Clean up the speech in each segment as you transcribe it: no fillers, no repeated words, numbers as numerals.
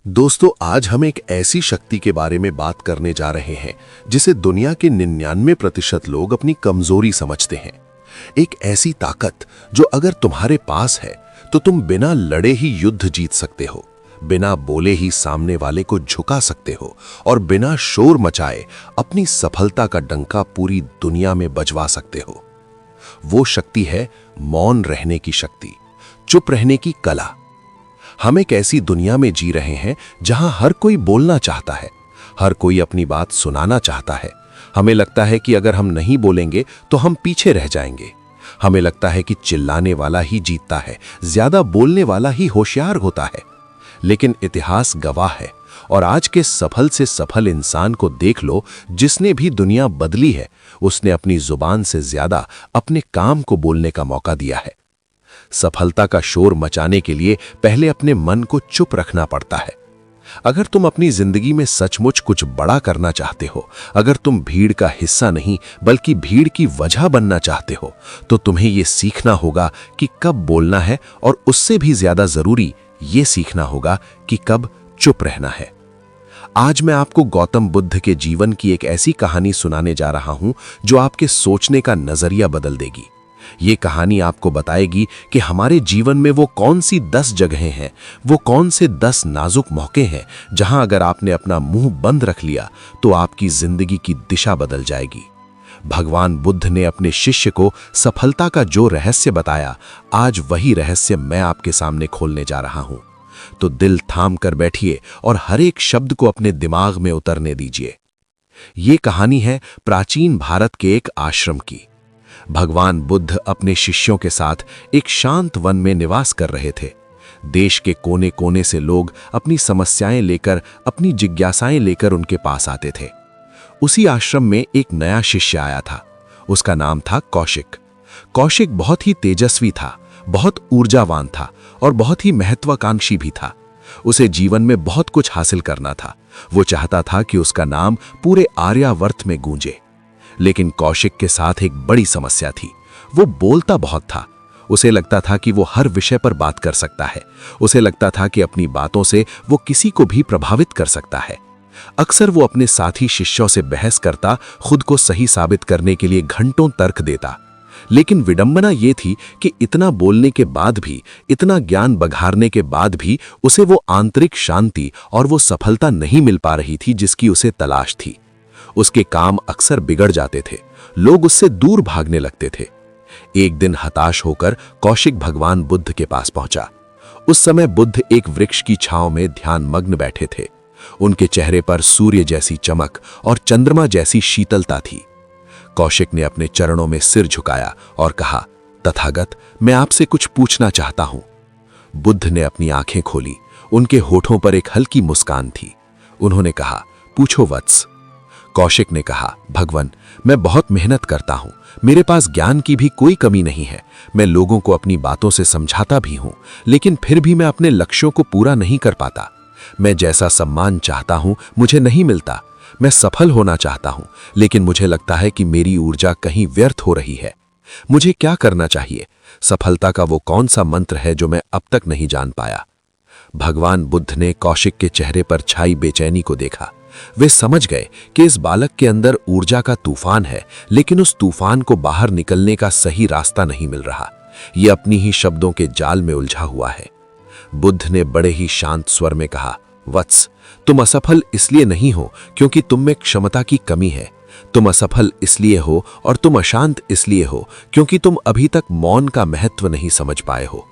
दोस्तों, आज हम एक ऐसी शक्ति के बारे में बात करने जा रहे हैं जिसे दुनिया के 99% लोग अपनी कमजोरी समझते हैं। एक ऐसी ताकत जो अगर तुम्हारे पास है तो तुम बिना लड़े ही युद्ध जीत सकते हो, बिना बोले ही सामने वाले को झुका सकते हो और बिना शोर मचाए अपनी सफलता का डंका पूरी दुनिया में बजवा सकते हो। वो शक्ति है मौन रहने की शक्ति, चुप रहने की कला। हम एक ऐसी दुनिया में जी रहे हैं जहां हर कोई बोलना चाहता है, हर कोई अपनी बात सुनाना चाहता है। हमें लगता है कि अगर हम नहीं बोलेंगे तो हम पीछे रह जाएंगे। हमें लगता है कि चिल्लाने वाला ही जीतता है, ज्यादा बोलने वाला ही होशियार होता है। लेकिन इतिहास गवाह है, और आज के सफल से सफल इंसान को देख लो, जिसने भी दुनिया बदली है, उसने अपनी जुबान से ज्यादा अपने काम को बोलने का मौका दिया है। सफलता का शोर मचाने के लिए पहले अपने मन को चुप रखना पड़ता है। अगर तुम अपनी जिंदगी में सचमुच कुछ बड़ा करना चाहते हो, अगर तुम भीड़ का हिस्सा नहीं बल्कि भीड़ की वजह बनना चाहते हो, तो तुम्हें यह सीखना होगा कि कब बोलना है, और उससे भी ज्यादा जरूरी यह सीखना होगा कि कब चुप रहना है। आज मैं आपको गौतम बुद्ध के जीवन की एक ऐसी कहानी सुनाने जा रहा हूं जो आपके सोचने का नजरिया बदल देगी। ये कहानी आपको बताएगी कि हमारे जीवन में वो कौन सी 10 जगहें हैं, वो कौन से 10 नाजुक मौके हैं जहां अगर आपने अपना मुंह बंद रख लिया तो आपकी जिंदगी की दिशा बदल जाएगी। भगवान बुद्ध ने अपने शिष्य को सफलता का जो रहस्य बताया, आज वही रहस्य मैं आपके सामने खोलने जा रहा हूं। तो दिल थाम कर बैठिए और हर एक शब्द को अपने दिमाग में उतरने दीजिए। ये कहानी है प्राचीन भारत के एक आश्रम की। भगवान बुद्ध अपने शिष्यों के साथ एक शांत वन में निवास कर रहे थे। देश के कोने कोने से लोग अपनी समस्याएं लेकर, अपनी जिज्ञासाएं लेकर उनके पास आते थे। उसी आश्रम में एक नया शिष्य आया था। उसका नाम था कौशिक। कौशिक बहुत ही तेजस्वी था, बहुत ऊर्जावान था और बहुत ही महत्वाकांक्षी भी था। उसे जीवन में बहुत कुछ हासिल करना था। वो चाहता था कि उसका नाम पूरे आर्यावर्त में गूंजे। लेकिन कौशिक के साथ एक बड़ी समस्या थी। वो बोलता बहुत था। उसे लगता था कि वो हर विषय पर बात कर सकता है। उसे लगता था कि अपनी बातों से वो किसी को भी प्रभावित कर सकता है। अक्सर वो अपने साथी शिष्यों से बहस करता, खुद को सही साबित करने के लिए घंटों तर्क देता। लेकिन विडंबना ये थी कि इतना बोलने के बाद भी, इतना ज्ञान बघारने के बाद भी उसे वो आंतरिक शांति और वो सफलता नहीं मिल पा रही थी जिसकी उसे तलाश थी। उसके काम अक्सर बिगड़ जाते थे, लोग उससे दूर भागने लगते थे। एक दिन हताश होकर कौशिक भगवान बुद्ध के पास पहुंचा। उस समय बुद्ध एक वृक्ष की छांव में ध्यान मग्न बैठे थे। उनके चेहरे पर सूर्य जैसी चमक और चंद्रमा जैसी शीतलता थी। कौशिक ने अपने चरणों में सिर झुकाया और कहा, तथागत, मैं आपसे कुछ पूछना चाहता हूं। बुद्ध ने अपनी आंखें खोली। उनके होठों पर एक हल्की मुस्कान थी। उन्होंने कहा, पूछो वत्स। कौशिक ने कहा, भगवान, मैं बहुत मेहनत करता हूं, मेरे पास ज्ञान की भी कोई कमी नहीं है। मैं लोगों को अपनी बातों से समझाता भी हूं, लेकिन फिर भी मैं अपने लक्ष्यों को पूरा नहीं कर पाता। मैं जैसा सम्मान चाहता हूं मुझे नहीं मिलता। मैं सफल होना चाहता हूं, लेकिन मुझे लगता है कि मेरी ऊर्जा कहीं व्यर्थ हो रही है। मुझे क्या करना चाहिए? सफलता का वो कौन सा मंत्र है जो मैं अब तक नहीं जान पाया? भगवान बुद्ध ने कौशिक के चेहरे पर छाई बेचैनी को देखा। वे समझ गए कि इस बालक के अंदर ऊर्जा का तूफान है, लेकिन उस तूफान को बाहर निकलने का सही रास्ता नहीं मिल रहा। यह अपनी ही शब्दों के जाल में उलझा हुआ है। बुद्ध ने बड़े ही शांत स्वर में कहा, वत्स, तुम असफल इसलिए नहीं हो क्योंकि तुम में क्षमता की कमी है। तुम असफल इसलिए हो और तुम अशांत इसलिए हो क्योंकि तुम अभी तक मौन का महत्व नहीं समझ पाए हो।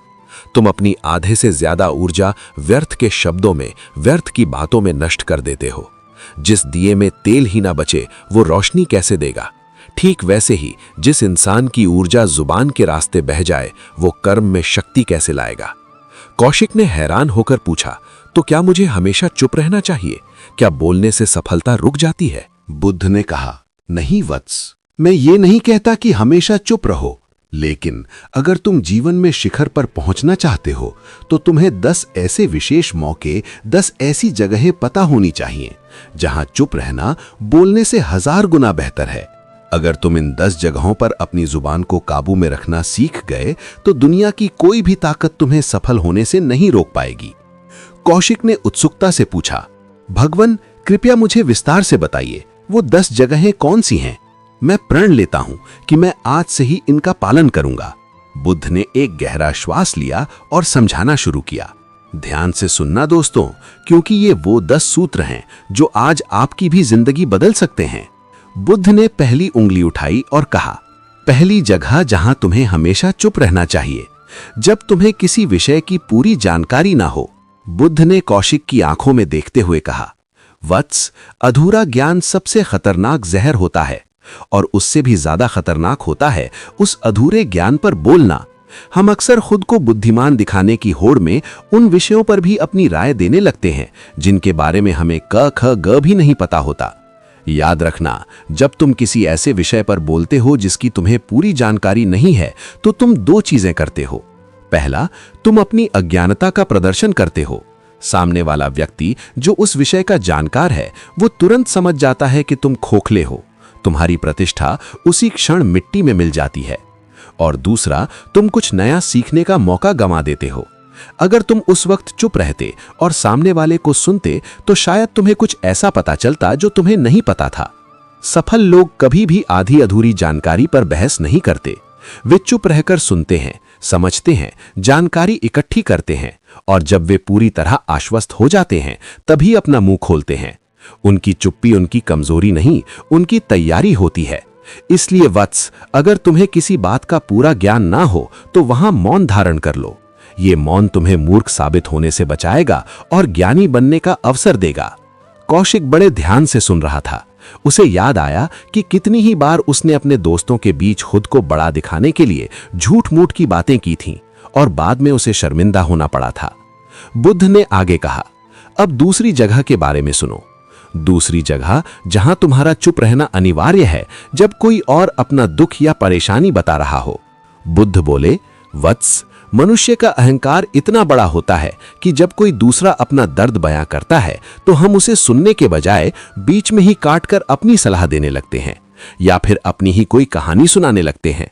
तुम अपनी आधे से ज्यादा ऊर्जा व्यर्थ के शब्दों में, व्यर्थ की बातों में नष्ट कर देते हो। जिस दिए में तेल ही ना बचे वो रोशनी कैसे देगा? ठीक वैसे ही जिस इंसान की ऊर्जा जुबान के रास्ते बह जाए वो कर्म में शक्ति कैसे लाएगा? कौशिक ने हैरान होकर पूछा, तो क्या मुझे हमेशा चुप रहना चाहिए? क्या बोलने से सफलता रुक जाती है? बुद्ध ने कहा, नहीं वत्स, मैं ये नहीं कहता कि हमेशा चुप रहो, लेकिन अगर तुम जीवन में शिखर पर पहुंचना चाहते हो तो तुम्हें 10 ऐसे विशेष मौके, 10 ऐसी जगहें पता होनी चाहिए जहां चुप रहना बोलने से 1000 गुना बेहतर है। अगर तुम इन 10 जगहों पर अपनी जुबान को काबू में रखना सीख गए तो दुनिया की कोई भी ताकत तुम्हें सफल होने से नहीं रोक पाएगी। कौशिक ने उत्सुकता से पूछा, भगवन कृपया मुझे विस्तार से बताइए, वो 10 जगहें कौन सी हैं? मैं प्रण लेता हूं कि मैं आज से ही इनका पालन करूंगा। बुद्ध ने एक गहरा श्वास लिया और समझाना शुरू किया। ध्यान से सुनना दोस्तों, क्योंकि ये वो 10 सूत्र हैं जो आज आपकी भी जिंदगी बदल सकते हैं। बुद्ध ने पहली उंगली उठाई और कहा, पहली जगह जहां तुम्हें हमेशा चुप रहना चाहिए, जब तुम्हें किसी विषय की पूरी जानकारी ना हो। बुद्ध ने कौशिक की आंखों में देखते हुए कहा, वत्स, अधूरा ज्ञान सबसे खतरनाक जहर होता है और उससे भी ज्यादा खतरनाक होता है उस अधूरे ज्ञान पर बोलना। हम अक्सर खुद को बुद्धिमान दिखाने की होड़ में उन विषयों पर भी अपनी राय देने लगते हैं जिनके बारे में हमें क ख ग भी नहीं पता होता। याद रखना, जब तुम किसी ऐसे विषय पर बोलते हो जिसकी तुम्हें पूरी जानकारी नहीं है, तो तुम 2 चीजें करते हो। पहला, तुम अपनी अज्ञानता का प्रदर्शन करते हो। सामने वाला व्यक्ति जो उस विषय का जानकार है, वो तुरंत समझ जाता है कि तुम खोखले हो। तुम्हारी प्रतिष्ठा उसी क्षण मिट्टी में मिल जाती है। और दूसरा, तुम कुछ नया सीखने का मौका गंवा देते हो। अगर तुम उस वक्त चुप रहते और सामने वाले को सुनते, तो शायद तुम्हें कुछ ऐसा पता चलता जो तुम्हें नहीं पता था। सफल लोग कभी भी आधी अधूरी जानकारी पर बहस नहीं करते। वे चुप रहकर सुनते हैं, समझते हैं, जानकारी इकट्ठी करते हैं और जब वे पूरी तरह आश्वस्त हो जाते हैं, तभी अपना मुंह खोलते हैं। उनकी चुप्पी उनकी कमजोरी नहीं, उनकी तैयारी होती है। इसलिए वत्स, अगर तुम्हें किसी बात का पूरा ज्ञान ना हो, तो वहां मौन धारण कर लो। ये मौन तुम्हें मूर्ख साबित होने से बचाएगा और ज्ञानी बनने का अवसर देगा। कौशिक बड़े ध्यान से सुन रहा था। उसे याद आया कि कितनी ही बार उसने अपने दोस्तों के बीच खुद को बड़ा दिखाने के लिए झूठ मूठ की बातें की थीं और बाद में उसे शर्मिंदा होना पड़ा था। बुद्ध ने आगे कहा, अब दूसरी जगह के बारे में सुनो। दूसरी जगह जहां तुम्हारा चुप रहना अनिवार्य है, जब कोई और अपना दुख या परेशानी बता रहा हो। बुद्ध बोले, वत्स, मनुष्य का अहंकार इतना बड़ा होता है कि जब कोई दूसरा अपना दर्द बयां करता है, तो हम उसे सुनने के बजाय बीच में ही काटकर अपनी सलाह देने लगते हैं या फिर अपनी ही कोई कहानी सुनाने लगते हैं।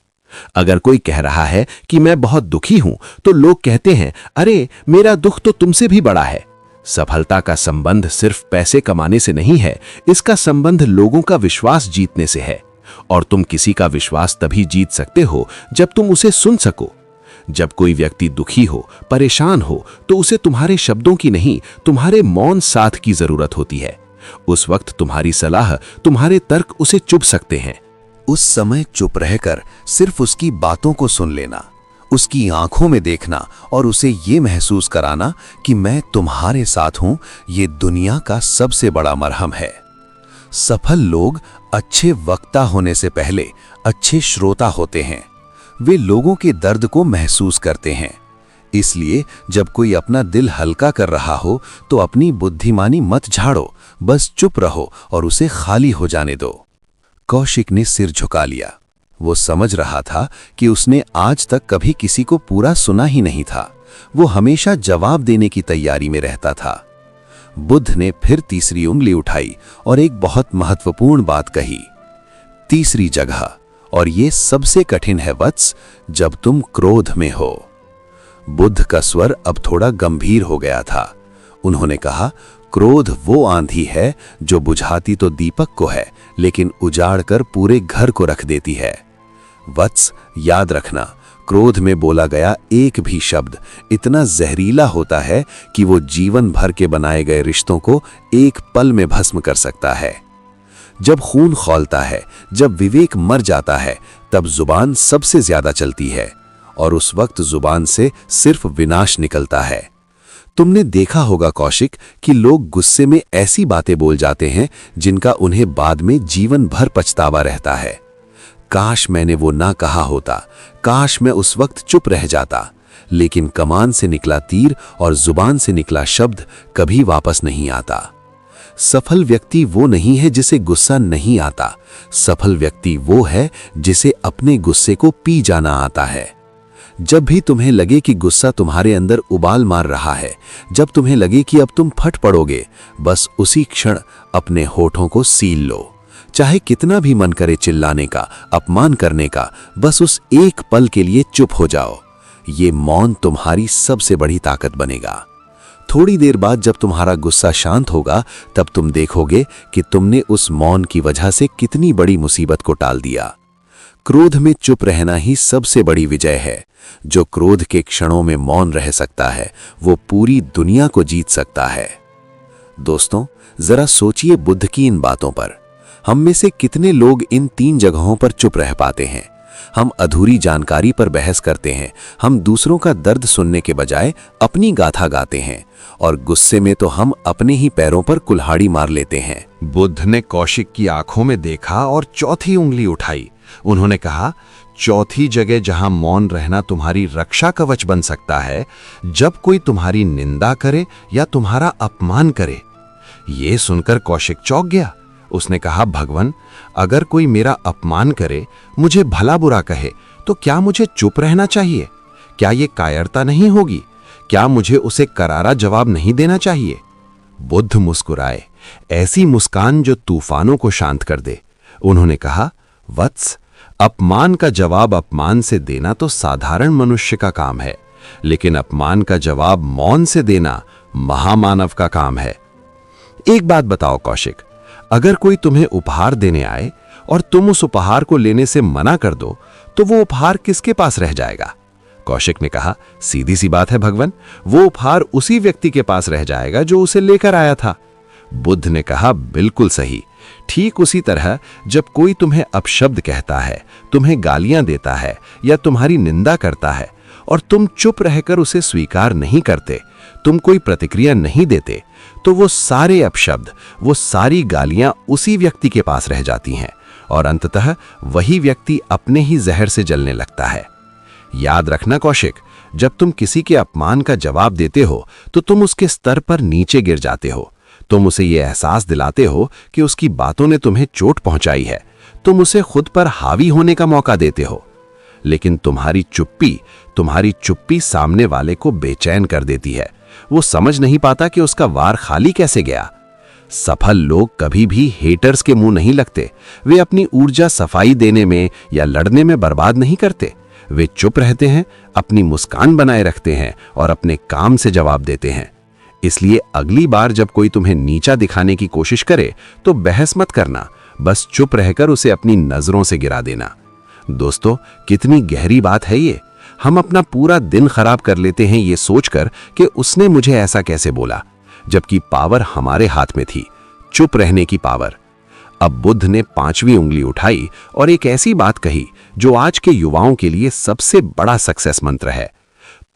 अगर कोई कह रहा है कि मैं बहुत दुखी हूं, तो लोग कहते हैं, अरे मेरा दुख तो तुमसे भी बड़ा है। सफलता का संबंध सिर्फ पैसे कमाने से नहीं है, इसका संबंध लोगों का विश्वास जीतने से है। और तुम किसी का विश्वास तभी जीत सकते हो जब तुम उसे सुन सको। जब कोई व्यक्ति दुखी हो, परेशान हो, तो उसे तुम्हारे शब्दों की नहीं, तुम्हारे मौन साथ की जरूरत होती है। उस वक्त तुम्हारी सलाह, तुम्हारे तर्क उसे चुभ सकते हैं। उस समय चुप रहकर सिर्फ उसकी बातों को सुन लेना, उसकी आंखों में देखना और उसे ये महसूस कराना कि मैं तुम्हारे साथ हूं, ये दुनिया का सबसे बड़ा मरहम है। सफल लोग अच्छे वक्ता होने से पहले अच्छे श्रोता होते हैं। वे लोगों के दर्द को महसूस करते हैं। इसलिए जब कोई अपना दिल हल्का कर रहा हो, तो अपनी बुद्धिमानी मत झाड़ो, बस चुप रहो और उसे खाली हो जाने दो। कौशिक ने सिर झुका लिया। वो समझ रहा था कि उसने आज तक कभी किसी को पूरा सुना ही नहीं था। वो हमेशा जवाब देने की तैयारी में रहता था। बुद्ध ने फिर तीसरी उंगली उठाई और एक बहुत महत्वपूर्ण बात कही। तीसरी जगह, और ये सबसे कठिन है वत्स, जब तुम क्रोध में हो। बुद्ध का स्वर अब थोड़ा गंभीर हो गया था। उन्होंने कहा, क्रोध वो आंधी है जो बुझाती तो दीपक को है, लेकिन उजाड़ कर पूरे घर को रख देती है। वत्स, याद रखना, क्रोध में बोला गया एक भी शब्द इतना जहरीला होता है कि वो जीवन भर के बनाए गए रिश्तों को एक पल में भस्म कर सकता है। जब खून खौलता है, जब विवेक मर जाता है, तब जुबान सबसे ज्यादा चलती है और उस वक्त जुबान से सिर्फ विनाश निकलता है। तुमने देखा होगा कौशिक कि लोग गुस्से में ऐसी बातें बोल जाते हैं जिनका उन्हें बाद में जीवन भर पछतावा रहता है। काश मैंने वो ना कहा होता, काश मैं उस वक्त चुप रह जाता। लेकिन कमान से निकला तीर और जुबान से निकला शब्द कभी वापस नहीं आता। सफल व्यक्ति वो नहीं है जिसे गुस्सा नहीं आता। सफल व्यक्ति वो है जिसे अपने गुस्से को पी जाना आता है। जब भी तुम्हें लगे कि गुस्सा तुम्हारे अंदर उबाल मार रहा है, जब तुम्हें लगे कि अब तुम फट पड़ोगे, बस उसी क्षण अपने होठों को सील लो। चाहे कितना भी मन करे चिल्लाने का, अपमान करने का, बस उस एक पल के लिए चुप हो जाओ। ये मौन तुम्हारी सबसे बड़ी ताकत बनेगा। थोड़ी देर बाद जब तुम्हारा गुस्सा शांत होगा तब तुम देखोगे कि तुमने उस मौन की वजह से कितनी बड़ी मुसीबत को टाल दिया। क्रोध में चुप रहना ही सबसे बड़ी विजय है। जो क्रोध के क्षणों में मौन रह सकता है वो पूरी दुनिया को जीत सकता है। दोस्तों, जरा सोचिए बुद्ध की इन बातों पर। हम में से कितने लोग इन 3 जगहों पर चुप रह पाते हैं? हम अधूरी जानकारी पर बहस करते हैं, हम दूसरों का दर्द सुनने के बजाय अपनी गाथा गाते हैं, और गुस्से में तो हम अपने ही पैरों पर कुल्हाड़ी मार लेते हैं। बुद्ध ने कौशिक की आंखों में देखा और चौथी उंगली उठाई। उन्होंने कहा, चौथी जगह जहां मौन रहना तुम्हारी रक्षा कवच बन सकता है, जब कोई तुम्हारी निंदा करे या तुम्हारा अपमान करे। यह सुनकर कौशिक चौंक गया। उसने कहा, भगवान, अगर कोई मेरा अपमान करे, मुझे भला बुरा कहे, तो क्या मुझे चुप रहना चाहिए? क्या यह कायरता नहीं होगी? क्या मुझे उसे करारा जवाब नहीं देना चाहिए? बुद्ध मुस्कुराए, ऐसी मुस्कान जो तूफानों को शांत कर दे। उन्होंने कहा, वत्स, अपमान का जवाब अपमान से देना तो साधारण मनुष्य का काम है, लेकिन अपमान का जवाब मौन से देना महामानव का काम है। एक बात बताओ कौशिक, अगर कोई तुम्हें उपहार देने आए और तुम उस उपहार को लेने से मना कर दो, तो वो उपहार किसके पास रह जाएगा? कौशिक ने कहा, सीधी सी बात है भगवान, वो उपहार उसी व्यक्ति के पास रह जाएगा जो उसे लेकर आया था। बुद्ध ने कहा, बिल्कुल सही। ठीक उसी तरह जब कोई तुम्हें अपशब्द कहता है, तुम्हें गालियां देता है या तुम्हारी निंदा करता है और तुम चुप रहकर उसे स्वीकार नहीं करते, तुम कोई प्रतिक्रिया नहीं देते, तो वो सारे अपशब्द, वो सारी गालियां उसी व्यक्ति के पास रह जाती हैं और अंततः वही व्यक्ति अपने ही जहर से जलने लगता है। याद रखना कौशिक, जब तुम किसी के अपमान का जवाब देते हो तो तुम उसके स्तर पर नीचे गिर जाते हो। तुम उसे यह एहसास दिलाते हो कि उसकी बातों ने तुम्हें चोट पहुंचाई है। तुम उसे खुद पर हावी होने का मौका देते हो। लेकिन तुम्हारी चुप्पी सामने वाले को बेचैन कर देती है। वो समझ नहीं पाता कि उसका वार खाली कैसे गया। सफल लोग कभी भी हेटर्स के मुंह नहीं लगते। वे अपनी ऊर्जा सफाई देने में या लड़ने में बर्बाद नहीं करते। वे चुप रहते हैं, अपनी मुस्कान बनाए रखते हैं और अपने काम से जवाब देते हैं। इसलिए अगली बार जब कोई तुम्हें नीचा दिखाने की कोशिश करे तो बहस मत करना, बस चुप रहकर उसे अपनी नजरों से गिरा देना। दोस्तों, कितनी गहरी बात है ये। हम अपना पूरा दिन खराब कर लेते हैं ये सोचकर कि उसने मुझे ऐसा कैसे बोला, जबकि पावर हमारे हाथ में थी, चुप रहने की पावर। अब बुद्ध ने 5वीं उंगली उठाई और एक ऐसी बात कही जो आज के युवाओं के लिए सबसे बड़ा सक्सेस मंत्र है।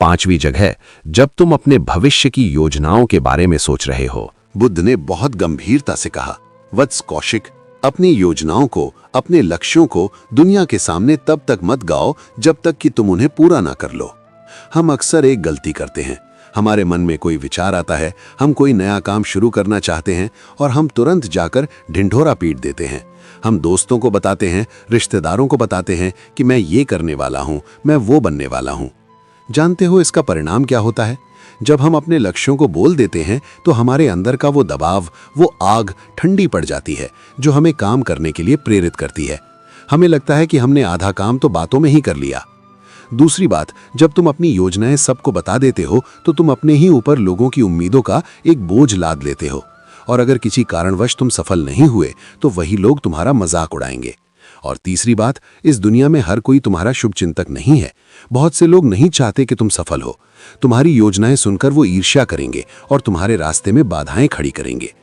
5वीं जगह, जब तुम अपने भविष्य की योजनाओं के बारे में सोच रहे हो। बुद्ध ने बहुत गंभीरता से कहा, वत्स कौशिक, अपनी योजनाओं को, अपने लक्ष्यों को दुनिया के सामने तब तक मत गाओ जब तक कि तुम उन्हें पूरा ना कर लो। हम अक्सर एक गलती करते हैं। हमारे मन में कोई विचार आता है, हम कोई नया काम शुरू करना चाहते हैं और हम तुरंत जाकर ढिंढोरा पीट देते हैं। हम दोस्तों को बताते हैं, रिश्तेदारों को बताते हैं कि मैं ये करने वाला हूं, मैं वो बनने वाला हूं। जानते हो इसका परिणाम क्या होता है? जब हम अपने लक्ष्यों को बोल देते हैं तो हमारे अंदर का वो दबाव, वो आग ठंडी पड़ जाती है जो हमें काम करने के लिए प्रेरित करती है। हमें लगता है कि हमने आधा काम तो बातों में ही कर लिया। दूसरी बात, जब तुम अपनी योजनाएं सबको बता देते हो तो तुम अपने ही ऊपर लोगों की उम्मीदों का एक बोझ लाद लेते हो, और अगर किसी कारणवश तुम सफल नहीं हुए तो वही लोग तुम्हारा मजाक उड़ाएंगे। और तीसरी बात, इस दुनिया में हर कोई तुम्हारा शुभचिंतक नहीं है। बहुत से लोग नहीं चाहते कि तुम सफल हो। तुम्हारी योजनाएं सुनकर वो ईर्ष्या करेंगे और तुम्हारे रास्ते में बाधाएं खड़ी करेंगे।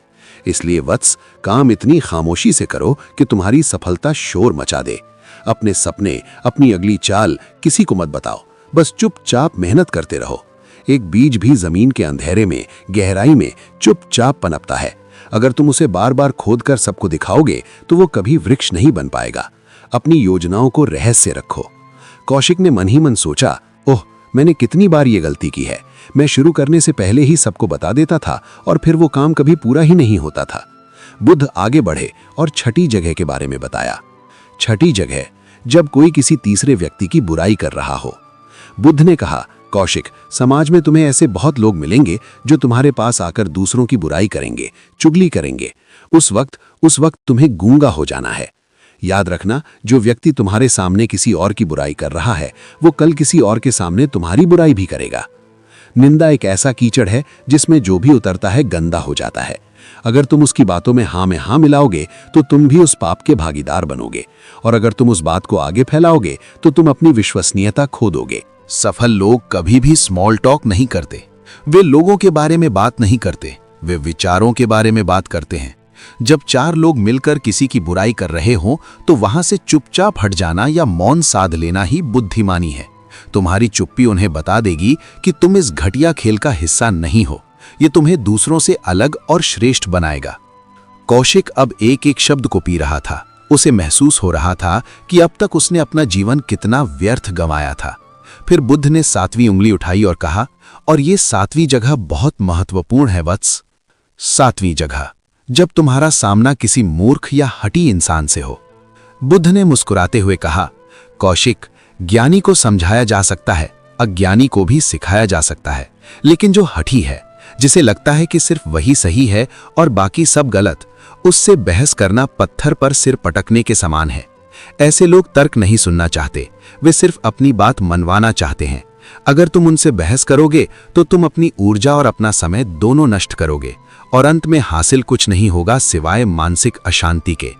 इसलिए वत्स, काम इतनी खामोशी से करो कि तुम्हारी सफलता शोर मचा दे। अपने सपने, अपनी अगली चाल किसी को मत बताओ, बस चुपचाप मेहनत करते रहो। एक बीज भी जमीन के अंधेरे में, गहराई में चुपचाप पनपता है। अगर तुम उसे बार बार खोदकर सबको दिखाओगे तो वो कभी वृक्ष नहीं बन पाएगा। अपनी योजनाओं को रहस्य रखो। कौशिक ने मन ही मन सोचा, ओह, मैंने कितनी बार ये गलती की है। मैं शुरू करने से पहले ही सबको बता देता था और फिर वो काम कभी पूरा ही नहीं होता था। बुद्ध आगे बढ़े और 6ठी जगह के बारे में बताया। 6ठी जगह, जब कोई किसी तीसरे व्यक्ति की बुराई कर रहा हो। बुद्ध ने कहा, कौशिक, समाज में तुम्हें ऐसे बहुत लोग मिलेंगे जो तुम्हारे पास आकर दूसरों की बुराई करेंगे, चुगली करेंगे। उस वक्त तुम्हें गूंगा हो जाना है। याद रखना, जो व्यक्ति तुम्हारे सामने किसी और की बुराई कर रहा है वो कल किसी और के सामने तुम्हारी बुराई भी करेगा। निंदा एक ऐसा कीचड़ है जिसमें जो भी उतरता है गंदा हो जाता है। अगर तुम उसकी बातों में हाँ मिलाओगे तो तुम भी उस पाप के भागीदार बनोगे, और अगर तुम उस बात को आगे फैलाओगे तो तुम अपनी विश्वसनीयता खो दोगे। सफल लोग कभी भी स्मॉल टॉक नहीं करते। वे लोगों के बारे में बात नहीं करते, वे विचारों के बारे में बात करते हैं। जब चार लोग मिलकर किसी की बुराई कर रहे हों तो वहां से चुपचाप हट जाना या मौन साध लेना ही बुद्धिमानी है। तुम्हारी चुप्पी उन्हें बता देगी कि तुम इस घटिया खेल का हिस्सा नहीं हो। ये तुम्हें दूसरों से अलग और श्रेष्ठ बनाएगा। कौशिक अब एक एक शब्द को पी रहा था। उसे महसूस हो रहा था कि अब तक उसने अपना जीवन कितना व्यर्थ गंवाया था। फिर बुद्ध ने 7वीं उंगली उठाई और कहा, और ये 7वीं जगह बहुत महत्वपूर्ण है वत्स। 7वीं जगह, जब तुम्हारा सामना किसी मूर्ख या हठी इंसान से हो। बुद्ध ने मुस्कुराते हुए कहा, कौशिक, ज्ञानी को समझाया जा सकता है, अज्ञानी को भी सिखाया जा सकता है, लेकिन जो हठी है, जिसे लगता है कि सिर्फ वही सही है और बाकी सब गलत, उससे बहस करना पत्थर पर सिर पटकने के समान है। ऐसे लोग तर्क नहीं सुनना चाहते, वे सिर्फ अपनी बात मनवाना चाहते हैं। अगर तुम उनसे बहस करोगे तो तुम अपनी ऊर्जा और अपना समय दोनों नष्ट करोगे, और अंत में हासिल कुछ नहीं होगा सिवाय मानसिक अशांति के।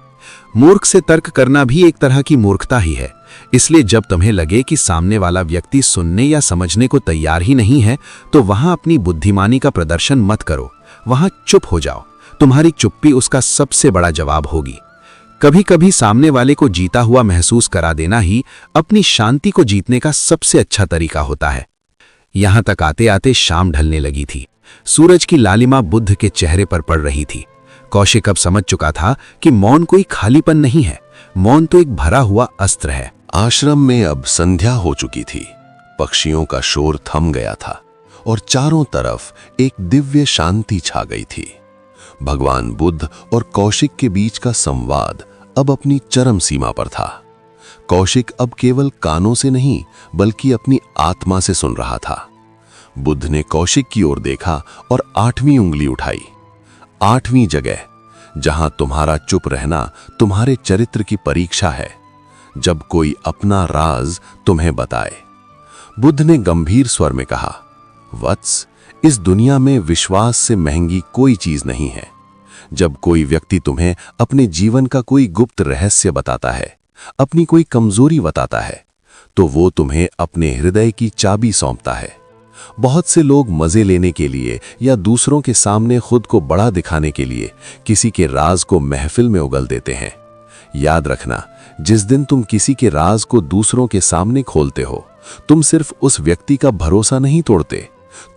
मूर्ख से तर्क करना भी एक तरह की मूर्खता ही है। इसलिए जब तुम्हें लगे कि सामने वाला व्यक्ति सुनने या समझने को तैयार ही नहीं है, तो वहां अपनी बुद्धिमानी का प्रदर्शन मत करो, वहां चुप हो जाओ। तुम्हारी चुप्पी उसका सबसे बड़ा जवाब होगी। कभी कभी सामने वाले को जीता हुआ महसूस करा देना ही अपनी शांति को जीतने का सबसे अच्छा तरीका होता है। यहां तक आते आते शाम ढलने लगी थी। सूरज की लालिमा बुद्ध के चेहरे पर पड़ रही थी। कौशिक अब समझ चुका था कि मौन कोई खालीपन नहीं है, मौन तो एक भरा हुआ अस्त्र है। आश्रम में अब संध्या हो चुकी थी। पक्षियों का शोर थम गया था और चारों तरफ एक दिव्य शांति छा गई थी। भगवान बुद्ध और कौशिक के बीच का संवाद अब अपनी चरम सीमा पर था। कौशिक अब केवल कानों से नहीं बल्कि अपनी आत्मा से सुन रहा था। बुद्ध ने कौशिक की ओर देखा और 8वीं उंगली उठाई। 8वीं जगह, जहां तुम्हारा चुप रहना तुम्हारे चरित्र की परीक्षा है, जब कोई अपना राज तुम्हें बताए। बुद्ध ने गंभीर स्वर में कहा, वत्स, इस दुनिया में विश्वास से महंगी कोई चीज नहीं है। जब कोई व्यक्ति तुम्हें अपने जीवन का कोई गुप्त रहस्य बताता है, अपनी कोई कमजोरी बताता है, तो वो तुम्हें अपने हृदय की चाबी सौंपता है। बहुत से लोग मजे लेने के लिए या दूसरों के सामने खुद को बड़ा दिखाने के लिए किसी के राज को महफिल में उगल देते हैं। याद रखना, जिस दिन तुम किसी के राज को दूसरों के सामने खोलते हो, तुम सिर्फ उस व्यक्ति का भरोसा नहीं तोड़ते,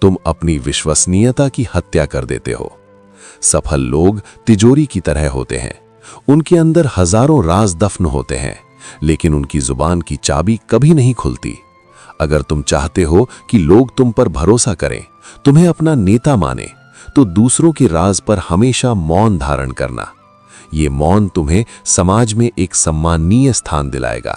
तुम अपनी विश्वसनीयता की हत्या कर देते हो। सफल लोग तिजोरी की तरह होते हैं। उनके अंदर हजारों राज दफन होते हैं, लेकिन उनकी जुबान की चाबी कभी नहीं खुलती। अगर तुम चाहते हो कि लोग तुम पर भरोसा करें, तुम्हें अपना नेता माने, तो दूसरों के राज पर हमेशा मौन धारण करना। ये मौन तुम्हें समाज में एक सम्माननीय स्थान दिलाएगा।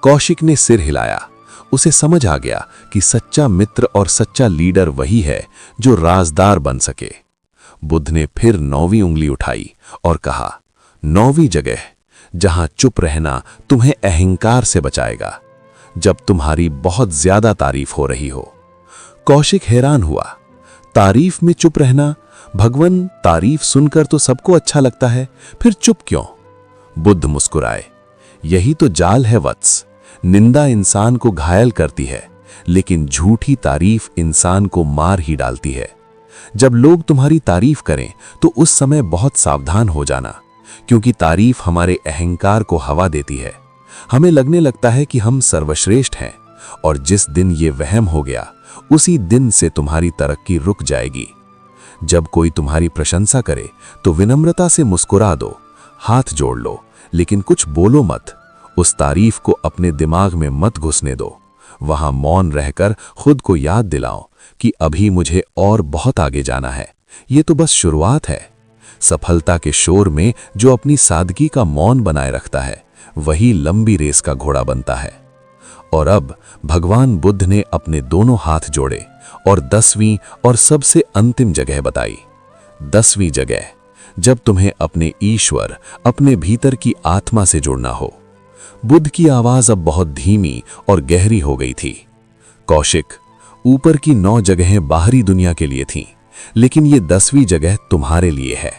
कौशिक ने सिर हिलाया। उसे समझ आ गया कि सच्चा मित्र और सच्चा लीडर वही है जो राजदार बन सके। बुद्ध ने फिर 9वीं उंगली उठाई और कहा, 9वीं जगह, जहां चुप रहना तुम्हें अहंकार से बचाएगा, जब तुम्हारी बहुत ज्यादा तारीफ हो रही हो। कौशिक हैरान हुआ। तारीफ में चुप रहना? भगवान, तारीफ सुनकर तो सबको अच्छा लगता है, फिर चुप क्यों? बुद्ध मुस्कुराए। यही तो जाल है वत्स। निंदा इंसान को घायल करती है, लेकिन झूठी तारीफ इंसान को मार ही डालती है। जब लोग तुम्हारी तारीफ करें तो उस समय बहुत सावधान हो जाना, क्योंकि तारीफ हमारे अहंकार को हवा देती है। हमें लगने लगता है कि हम सर्वश्रेष्ठ हैं, और जिस दिन ये वहम हो गया, उसी दिन से तुम्हारी तरक्की रुक जाएगी। जब कोई तुम्हारी प्रशंसा करे तो विनम्रता से मुस्कुरा दो, हाथ जोड़ लो, लेकिन कुछ बोलो मत। उस तारीफ को अपने दिमाग में मत घुसने दो। वहां मौन रहकर खुद को याद दिलाओ कि अभी मुझे और बहुत आगे जाना है। ये तो बस शुरुआत है। सफलता के शोर में जो अपनी सादगी का मौन बनाए रखता है, वही लंबी रेस का घोड़ा बनता है। और अब भगवान बुद्ध ने अपने दोनों हाथ जोड़े और 10वीं और सबसे अंतिम जगह बताई। 10वीं जगह, जब तुम्हें अपने ईश्वर, अपने भीतर की आत्मा से जुड़ना हो। बुद्ध की आवाज अब बहुत धीमी और गहरी हो गई थी। कौशिक, ऊपर की 9 जगहें बाहरी दुनिया के लिए थीं, लेकिन ये 10वीं जगह तुम्हारे लिए है।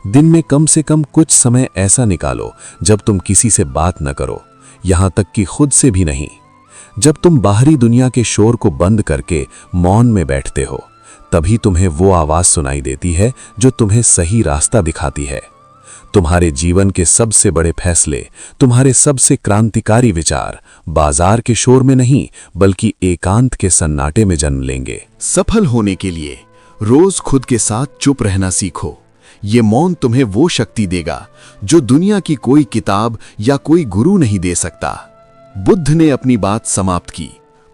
दिन में कम से कम कुछ समय ऐसा निकालो जब तुम किसी से बात न करो, यहां तक कि खुद से भी नहीं। जब तुम बाहरी दुनिया के शोर को बंद करके मौन में बैठते हो, तभी तुम्हें वो आवाज सुनाई देती है जो तुम्हें सही रास्ता दिखाती है। तुम्हारे जीवन के सबसे बड़े फैसले, तुम्हारे सबसे क्रांतिकारी विचार बाजार के शोर में नहीं, बल्कि एकांत के सन्नाटे में जन्म लेंगे। सफल होने के लिए रोज खुद के साथ चुप रहना सीखो। ये मौन तुम्हें वो शक्ति देगा जो दुनिया की कोई किताब या कोई गुरु नहीं दे सकता। बुद्ध ने अपनी बात समाप्त की।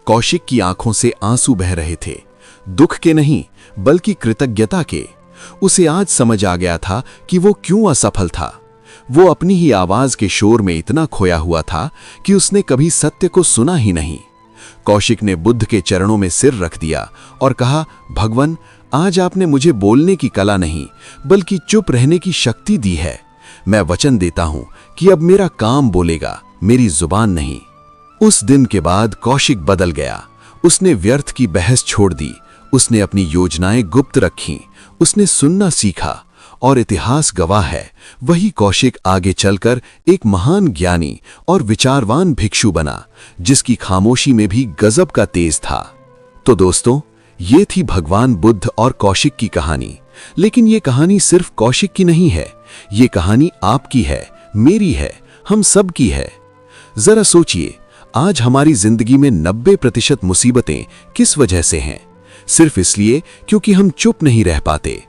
कौशिक की आंखों से आंसू बह रहे थे, दुख के नहीं बल्कि कृतज्ञता के। उसे आज समझ आ गया था कि वो क्यों असफल था। वो अपनी ही आवाज के शोर में इतना खोया हुआ था कि उसने कभी सत्य को सुना ही नहीं। कौशिक ने बुद्ध के चरणों में सिर रख दिया और कहा, भगवान, आज आपने मुझे बोलने की कला नहीं बल्कि चुप रहने की शक्ति दी है। मैं वचन देता हूं कि अब मेरा काम बोलेगा, मेरी जुबान नहीं। उस दिन के बाद कौशिक बदल गया। उसने व्यर्थ की बहस छोड़ दी, उसने अपनी योजनाएं गुप्त रखीं, उसने सुनना सीखा और इतिहास गवाह है, वही कौशिक आगे चलकर एक महान ज्ञानी और विचारवान भिक्षु बना, जिसकी खामोशी में भी गजब का तेज था। तो दोस्तों, ये थी भगवान बुद्ध और कौशिक की कहानी। लेकिन ये कहानी सिर्फ कौशिक की नहीं है, ये कहानी आपकी है, मेरी है, हम सब की है। जरा सोचिए, आज हमारी जिंदगी में 90% मुसीबतें किस वजह से हैं? सिर्फ इसलिए क्योंकि हम चुप नहीं रह पाते।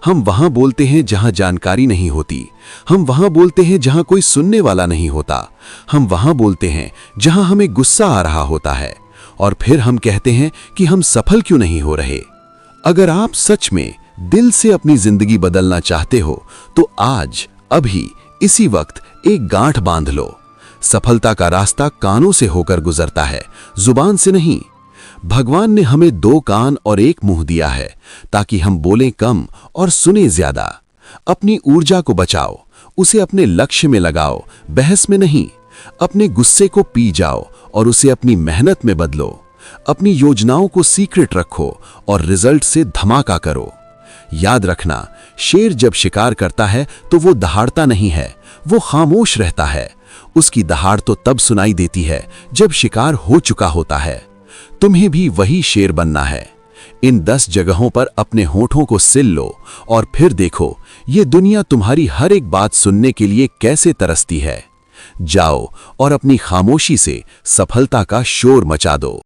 हम वहां बोलते हैं जहां जानकारी नहीं होती, हम वहां बोलते हैं जहां कोई सुनने वाला नहीं होता, हम वहां बोलते हैं जहां हमें गुस्सा आ रहा होता है, और फिर हम कहते हैं कि हम सफल क्यों नहीं हो रहे। अगर आप सच में दिल से अपनी जिंदगी बदलना चाहते हो तो आज, अभी, इसी वक्त एक गांठ बांध लो। सफलता का रास्ता कानों से होकर गुजरता है, जुबान से नहीं। भगवान ने हमें 2 कान और 1 मुंह दिया है ताकि हम बोलें कम और सुने ज्यादा। अपनी ऊर्जा को बचाओ, उसे अपने लक्ष्य में लगाओ, बहस में नहीं। अपने गुस्से को पी जाओ और उसे अपनी मेहनत में बदलो। अपनी योजनाओं को सीक्रेट रखो और रिजल्ट से धमाका करो। याद रखना, शेर जब शिकार करता है तो वो दहाड़ता नहीं है, वो खामोश रहता है। उसकी दहाड़ तो तब सुनाई देती है जब शिकार हो चुका होता है। तुम्हें भी वही शेर बनना है। इन 10 जगहों पर अपने होठों को सिल लो और फिर देखो ये दुनिया तुम्हारी हर एक बात सुनने के लिए कैसे तरसती है। जाओ और अपनी खामोशी से सफलता का शोर मचा दो।